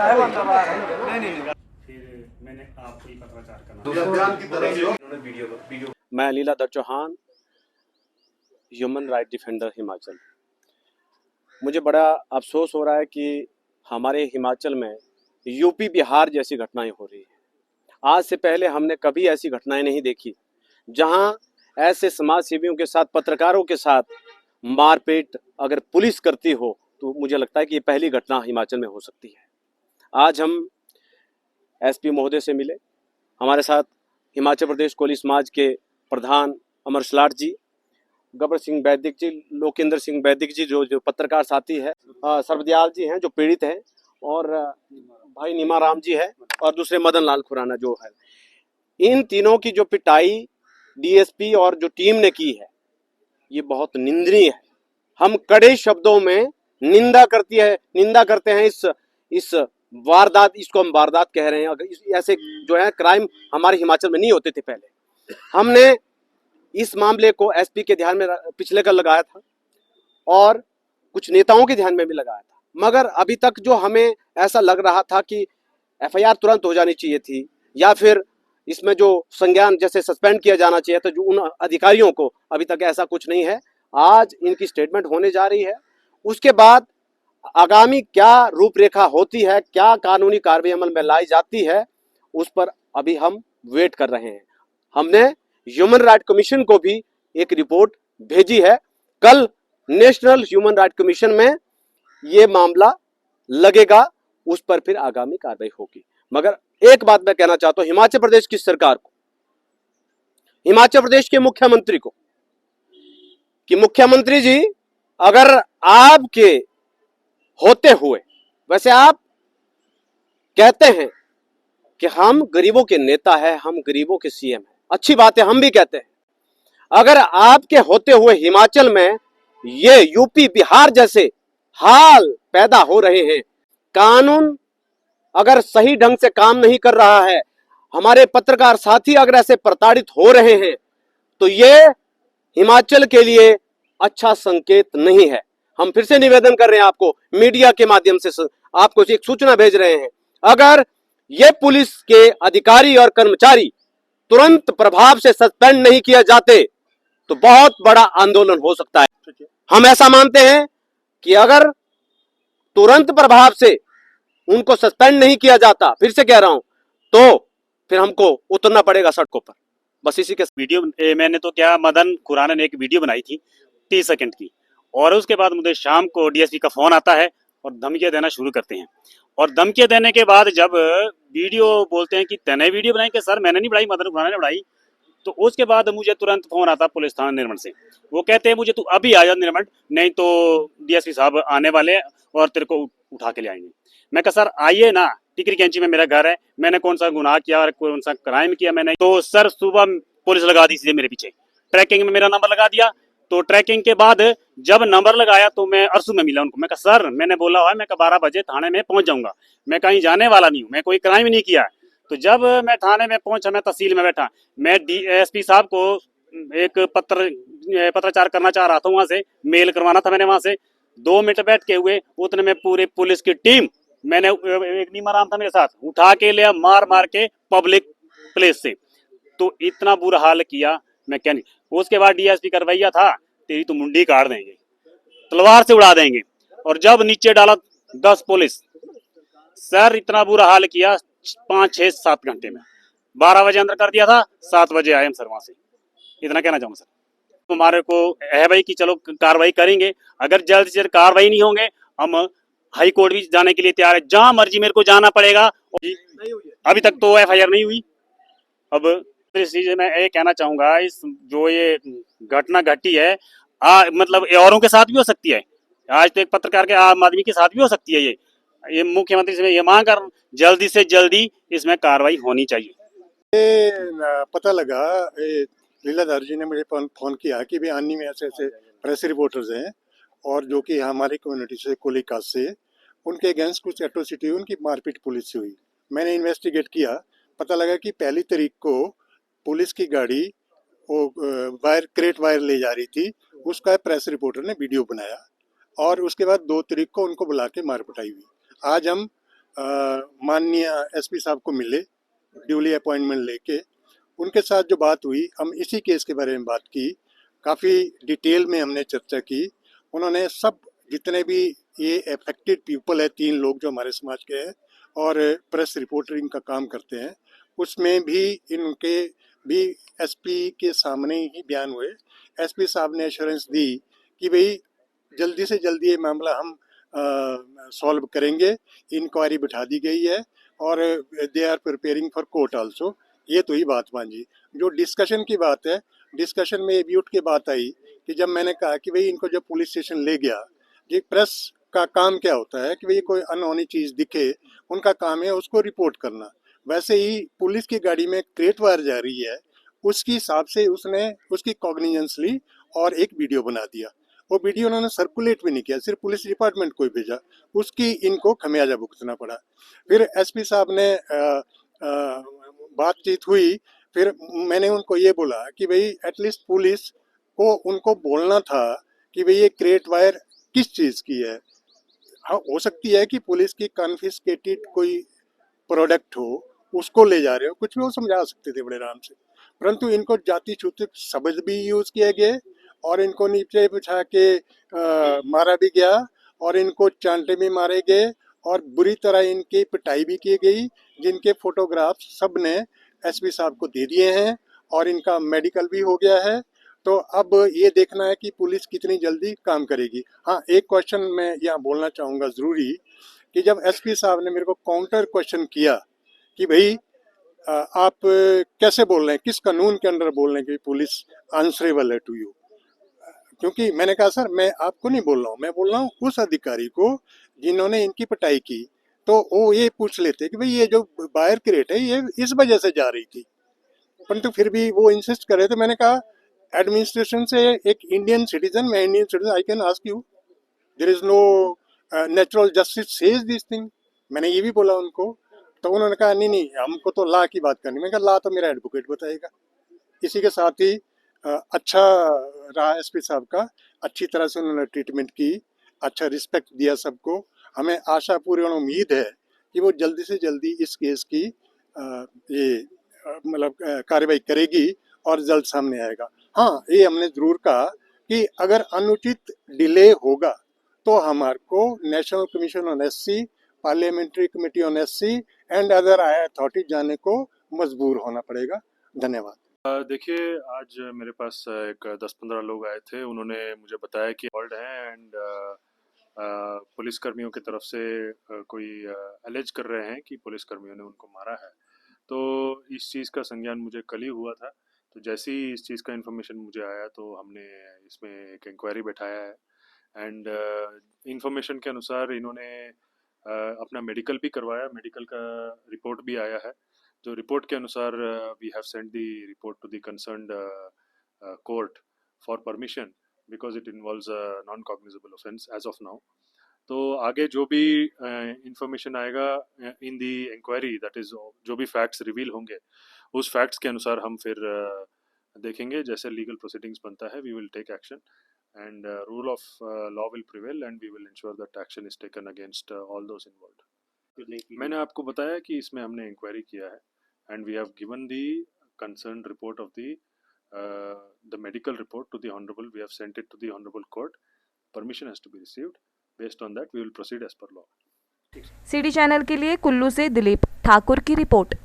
फिर मैंने आपको ही पत्राचार करना। मैं Liladhar Chauhan, human right defender Himachal. मुझे बड़ा अफसोस हो रहा है कि हमारे हिमाचल में यूपी बिहार जैसी घटनाएं हो रही हैं। आज से पहले हमने कभी ऐसी घटनाएं नहीं देखी जहां ऐसे समाज सेवियों के साथ, पत्रकारों के साथ मारपीट अगर पुलिस करती हो, तो मुझे लगता है कि ये पहली घटना हिमाचल में हो सकती है। आज हम एसपी महोदय से मिले। हमारे साथ हिमाचल प्रदेश कोली समाज के प्रधान अमर सलाट जी, गबर सिंह वैदिक जी, लोकेंद्र सिंह वैदिक जी जो पत्रकार साथी है, सर्वदयाल जी हैं जो पीड़ित हैं, और भाई नीमा राम जी है, और दूसरे मदन लाल खुराना जो है। इन तीनों की जो पिटाई डीएसपी और जो टीम ने की है, ये बहुत निंदनीय है। हम कड़े शब्दों में निंदा करते हैं इस वारदात, इसको हम वारदात कह रहे हैं। अगर ऐसे जो है क्राइम हमारे हिमाचल में नहीं होते थे पहले। हमने इस मामले को एसपी के ध्यान में पिछले कल लगाया था और कुछ नेताओं के ध्यान में भी लगाया था, मगर अभी तक जो हमें ऐसा लग रहा था कि एफआईआर तुरंत हो जानी चाहिए थी, या फिर इसमें जो संज्ञान जैसे सस्पेंड किया जाना चाहिए था जो उन अधिकारियों को, अभी तक ऐसा कुछ नहीं है। आज इनकी स्टेटमेंट होने जा रही है, उसके बाद आगामी क्या रूपरेखा होती है, क्या कानूनी कार्रवाई अमल में लाई जाती है, उस पर अभी हम वेट कर रहे हैं। हमने ह्यूमन राइट कमीशन को भी एक रिपोर्ट भेजी है। कल नेशनल ह्यूमन राइट कमीशन में ये मामला लगेगा, उस पर फिर आगामी कार्रवाई होगी। मगर एक बात मैं कहना चाहता हूं हिमाचल प्रदेश की सरकार को, हिमाचल प्रदेश के मुख्यमंत्री को, कि मुख्यमंत्री जी, अगर आपके होते हुए, वैसे आप कहते हैं कि हम गरीबों के नेता हैं, हम गरीबों के सीएम हैं, अच्छी बात है, हम भी कहते हैं। अगर आपके होते हुए हिमाचल में ये यूपी बिहार जैसे हाल पैदा हो रहे हैं, कानून अगर सही ढंग से काम नहीं कर रहा है, हमारे पत्रकार साथी अगर ऐसे प्रताड़ित हो रहे हैं, तो ये हिमाचल के लिए अच्छा संकेत नहीं है। हम फिर से निवेदन कर रहे हैं आपको, मीडिया के माध्यम से आपको एक सूचना भेज रहे हैं, अगर ये पुलिस के अधिकारी और कर्मचारी तुरंत प्रभाव से सस्पेंड नहीं किए जाते तो बहुत बड़ा आंदोलन हो सकता है। हम ऐसा मानते हैं कि अगर तुरंत प्रभाव से उनको सस्पेंड नहीं किया जाता, फिर से कह रहा हूं, तो फिर हमको उतरना पड़ेगा सड़कों पर। बस इसी के वीडियो मैंने तो क्या, मदन खुराना ने एक वीडियो बनाई थी 30 सेकंड की, और उसके बाद मुझे शाम को डीएसपी का फोन आता है और धमकियां देना शुरू करते हैं। और धमकियां देने के बाद जब वीडियो बोलते हैं कि तैने वीडियो बनाई, कि सर मैंने नहीं बनाई, मदन खुराना ने बनाई। तो उसके बाद मुझे तुरंत फोन आता पुलिस थाना निर्मल से। वो कहते हैं मुझे तू अभी आ जा निर्मल, नहीं तो डीएसपी साहब आने वाले हैं और तेरे को उठा के ले आएंगे। मैं कहा सर आइए ना, टिकरी कैंची में मेरा घर है, मैंने कौन सा गुनाह किया और कौन सा क्राइम किया मैंने। तो सर सुबह पुलिस लगा दी सीधे मेरे पीछे, ट्रैकिंग में मेरा नंबर लगा दिया। तो ट्रैकिंग के बाद जब नंबर लगाया तो मैं अरसू में मिला उनको। मैं कहा सर मैंने बोला हुआ है, मैं 12 बजे थाने में पहुंच जाऊंगा, मैं कहीं जाने वाला नहीं हूँ, मैं कोई क्राइम नहीं किया। तो जब मैं थाने में पहुंचा, मैं तहसील में बैठा, मैं डीएसपी साहब को एक पत्रचार करना चाह रहा था, वहां से मेल करवाना था मैंने वहां से। 2 मिनट बैठ के हुए, उतने में पूरे पुलिस की टीम, मैंने एक नीमा राम था मेरे साथ, उठा के लिया मार मार के पब्लिक प्लेस से। तो इतना बुरा हाल किया मैं क्या नहीं। उसके बाद डीएसपी करवैया था, तेरी तो मुंडी काट देंगे, तलवार से उड़ा देंगे। और जब नीचे डाला 10 पुलिस, सर इतना बुरा हाल किया 5, 6, 7 घंटे में। 12 बजे अंदर कर दिया था, 7 बजे आए हम सर वहां से। इतना कहना चाहूंगा सर। हमारे को है भाई कि चलो कार्रवाई करेंगे, अगर जल्द से जल्द कार्रवाई नहीं होंगे हम हाई कोर्ट भी जाने के लिए तैयार है, जहां मर्जी मेरे को जाना पड़ेगा। अभी तक तो एफआईआर नहीं हुई। अब इस चीज मैं ये कहना चाहूंगा, इस जो ये घटना घटी है, मतलब औरों के साथ भी हो सकती है, आज तो एक पत्रकार के, आम आदमी के साथ भी हो सकती है। ये मुख्यमंत्री से ये मांग कर जल्दी से जल्दी इसमें कार्रवाई होनी चाहिए। पता लगा, लीलाधर जी ने मुझे फोन किया कि भी आनी में ऐसे ऐसे प्रेस रिपोर्टर्स हैं और जो कि हमारी कम्युनिटी से, कोली कास्ट से, उनके अगेंस्ट कुछ एट्रोसिटी, उनकी मारपीट पुलिस से हुई। मैंने इन्वेस्टिगेट किया, पता लगा कि 1 तारीख को पुलिस की गाड़ी वो क्रेट वायर ले जा रही थी, उसका प्रेस रिपोर्टर ने वीडियो बनाया और उसके बाद 2 तारीख को उनको बुला के मार पिटाई हुई। आज हम माननीय एसपी साहब को मिले, ड्यूली अपॉइंटमेंट लेके उनके साथ जो बात हुई, हम इसी केस के बारे में बात की, काफ़ी डिटेल में हमने चर्चा की। उन्होंने सब जितने भी ये अफेक्टेड पीपल है, 3 लोग जो हमारे समाज के हैं और प्रेस रिपोर्टिंग का काम करते हैं, उसमें भी इनके भी एसपी के सामने ही बयान हुए। एसपी साहब ने एश्योरेंस दी कि भाई जल्दी से जल्दी ये मामला हम सॉल्व करेंगे। इंक्वायरी बिठा दी गई है और they are preparing for court also. ये तो ही बात मान जी। जो डिस्कशन की बात है, डिस्कशन में ये भी उठ के बात आई कि जब मैंने कहा कि भाई इनको जब पुलिस स्टेशन ले गया, ये प्रेस का काम क्या होता है कि भाई कोई अनहोनी चीज़ दिखे, उनका काम है उसको रिपोर्ट करना। वैसे ही पुलिस की गाड़ी में क्रेट वायर जा रही है, उसकी हिसाब से उसने उसकी कॉग्निजेंस ली और एक वीडियो बना दिया। वो वीडियो उन्होंने सर्कुलेट भी नहीं किया, सिर्फ पुलिस डिपार्टमेंट को ही भेजा, उसकी इनको खमियाजा भुगतना पड़ा। फिर एसपी साहब ने बातचीत हुई, फिर मैंने उनको ये बोला कि भाई एटलीस्ट पुलिस को उनको बोलना था कि भाई ये क्रेट वायर किस चीज़ की है। हाँ, हो सकती है कि पुलिस की कॉन्फिस्केटेड कोई प्रोडक्ट हो, उसको ले जा रहे हो, कुछ भी वो समझा सकते थे बड़े आराम से, परंतु इनको जाति सूचक शब्द भी यूज किए गए और इनको नीचे बिछा के मारा भी गया और इनको चांटे भी मारे गए और बुरी तरह इनकी पिटाई भी की गई, जिनके फोटोग्राफ सब ने एसपी साहब को दे दिए हैं और इनका मेडिकल भी हो गया है। तो अब ये देखना है कि पुलिस कितनी जल्दी काम करेगी। हाँ, एक क्वेश्चन मैं यहाँ बोलना चाहूँगा ज़रूरी कि जब एसपी साहब ने मेरे को काउंटर क्वेश्चन किया कि भाई आप कैसे बोल रहे हैं, किस कानून के अंडर बोल रहे हैं कि पुलिस आंसरेबल है टू यू, क्योंकि मैंने कहा सर मैं आपको नहीं बोल रहा हूँ, मैं बोल रहा हूँ उस अधिकारी को जिन्होंने इनकी पिटाई की। तो वो ये पूछ लेते कि भाई ये जो बायर क्रेट है ये इस वजह से जा रही थी, परंतु फिर भी वो इंसिस्ट कर रहे थे। मैंने कहा एडमिनिस्ट्रेशन से एक इंडियन सिटीजन, मैं Indian citizen, I can ask you, there is no natural justice says this thing. मैंने ये भी बोला उनको। तो उन्होंने कहा नहीं नहीं हमको तो लॉ की बात करनी। मैंने कहा लॉ तो मेरा एडवोकेट बताएगा। इसी के साथ ही अच्छा रहा एसपी साहब का, अच्छी तरह से उन्होंने ट्रीटमेंट की, अच्छा रिस्पेक्ट दिया सबको। हमें आशा पूरी और उम्मीद है कि वो जल्दी से जल्दी इस केस की ये मतलब कार्रवाई करेगी और जल्द सामने आएगा। हाँ, ये हमने ज़रूर कहा कि अगर अनुचित डिले होगा तो हमारे को national commission on SC, parliamentary committee on SC and other authority जाने को मजबूर होना पड़ेगा। धन्यवाद। देखिए, आज मेरे पास एक 10-15 लोग आए थे। उन्होंने मुझे बताया कि वर्ल्ड है एंड पुलिस कर्मियों की तरफ से कोई एलेज कर रहे हैं कि पुलिस कर्मियों ने उनको मारा है। तो इस चीज़ का संज्ञान मुझे कल ही हुआ था। तो जैसे ही इस चीज़ का इन्फॉर्मेशन मुझे आया तो हमने इसमें एक इंक्वायरी बैठाया है एंड इन्फॉर्मेशन के अनुसार इन्होंने अपना मेडिकल भी करवाया, मेडिकल का रिपोर्ट भी आया है। जो रिपोर्ट के अनुसार we have sent the report to the concerned court for permission because it involves non cognizable offence as of now. तो आगे जो भी इंफॉर्मेशन आएगा in the inquiry, that is जो भी फैक्ट्स रिवील होंगे उस फैक्ट्स के अनुसार हम फिर देखेंगे। जैसे लीगल प्रोसीडिंग्स बनता है we will take action and rule of law will prevail and we will ensure that action is taken against all those involved. मैंने आपको बताया कि इसमें हमने इंक्वायरी किया है and we have given the concerned report of the medical report to the honorable. We have sent it to the honorable court. Permission has to be received. Based on that we will proceed as per law. City channel के लिए कुल्लू से दिलीप ठाकुर की report.